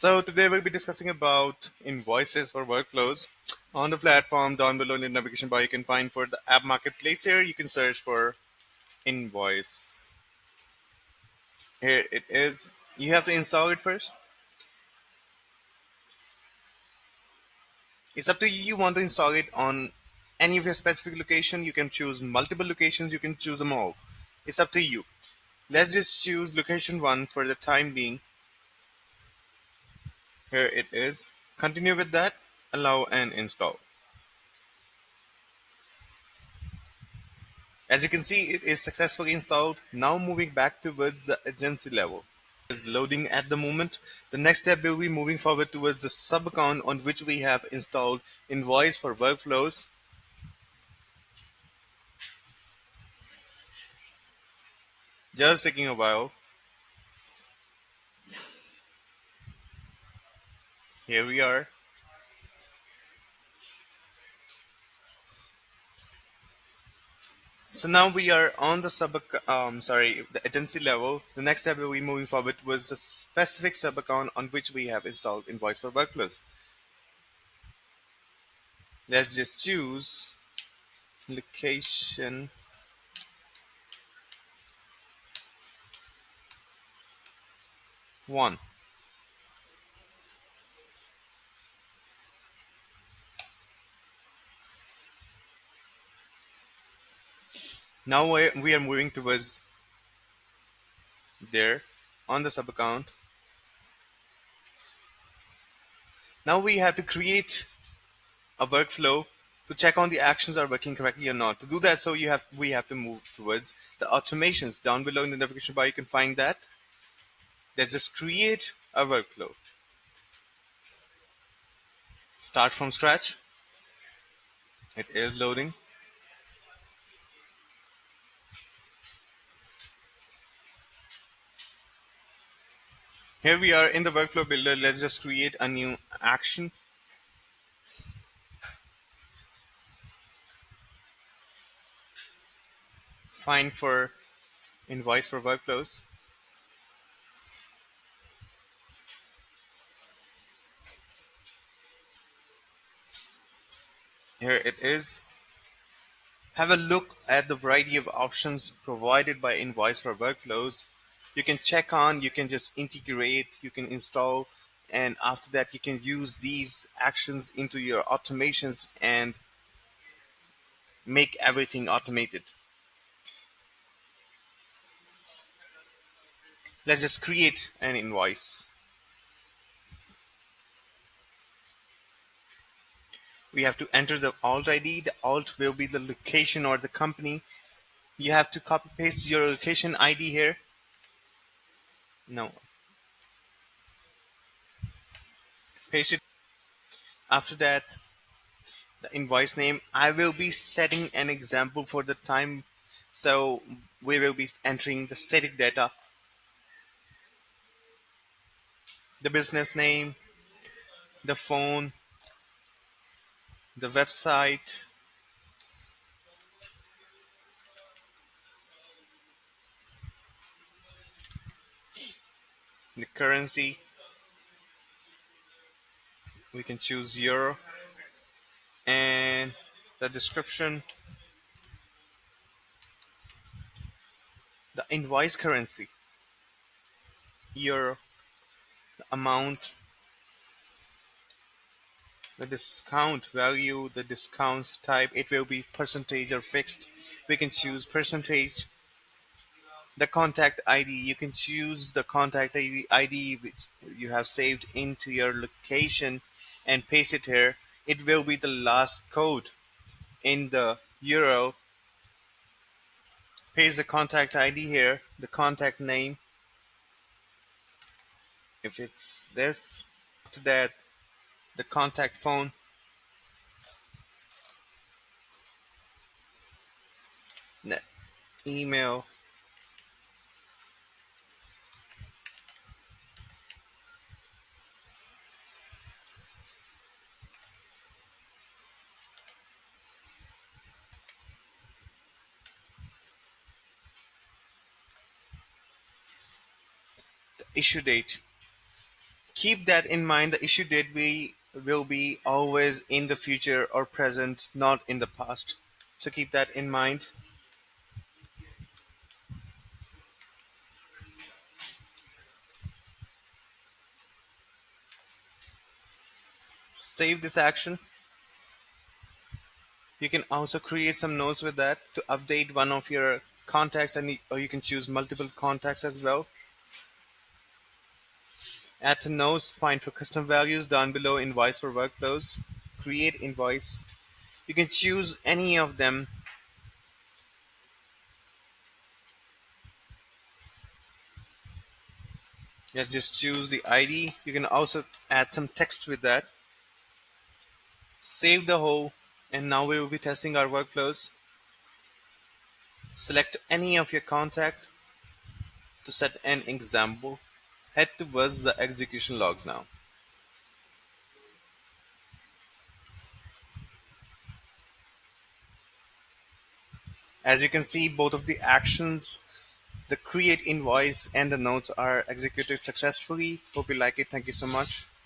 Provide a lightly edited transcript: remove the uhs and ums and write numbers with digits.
So today we'll be discussing about invoices for workflows. On the platform down below in the navigation bar, you can find for the app marketplace here. You can search for invoice. Here it is. You have to install it first. It's up to you. You want to install it on any of your specific location. You can choose multiple locations. You can choose them all. It's up to you. Let's just choose location one for the time being. Here it is. Continue with that. Allow and install. As you can see, it is successfully installed. Now moving back towards the agency level. Is loading at the moment. The next step will be moving forward towards the sub account on which we have installed Invoice for workflows. Just taking a while. Here we are. So now we are on the the agency level. The next step will be moving forward towards the specific sub account on which we have installed Invoice for workflows. Let's just choose location one. Now we are moving towards there on the sub account. Now we have to create a workflow to check on the actions are working correctly or not. To do that, we have to move towards the automations. Down below in the navigation bar, you can find that. Let's just create a workflow. Start from scratch. It is loading. Here we are in the workflow builder. Let's just create a new action. Find for invoice for workflows. Here it is. Have a look at the variety of options provided by Invoice for workflows. You can check on, you can just integrate, you can install, and after that you can use these actions into your automations and make everything automated. Let's just create an invoice. We have to enter the alt ID. The alt will be the location or the company. You have to copy paste your location ID here. No, paste it. After that, the invoice name. I will be setting an example for the time, so we will be entering the static data, the business name, the phone, the website, the currency. We can choose euro, and the description, the invoice currency, euro, the amount, the discount value, the discount type. It will be percentage or fixed. We can choose percentage. The contact ID, you can choose the contact ID which you have saved into your location and paste it here. It will be the last code in the URL. Paste the contact ID here, the contact name, if it's this. After that, the contact phone, the email, the issue date. Keep that in mind. The issue date will be always in the future or present, not in the past. So keep that in mind. Save this action. You can also create some notes with that to update one of your contacts, or you can choose multiple contacts as well. Add to notes, find for custom values down below, invoice for workflows. Create invoice. You can choose any of them. Let's just choose the ID. You can also add some text with that. Save the whole, and now we will be testing our workflows. Select any of your contact to set an example. Head towards the execution logs now. As you can see, both of the actions, the create invoice and the notes, are executed successfully. Hope you like it. Thank you so much.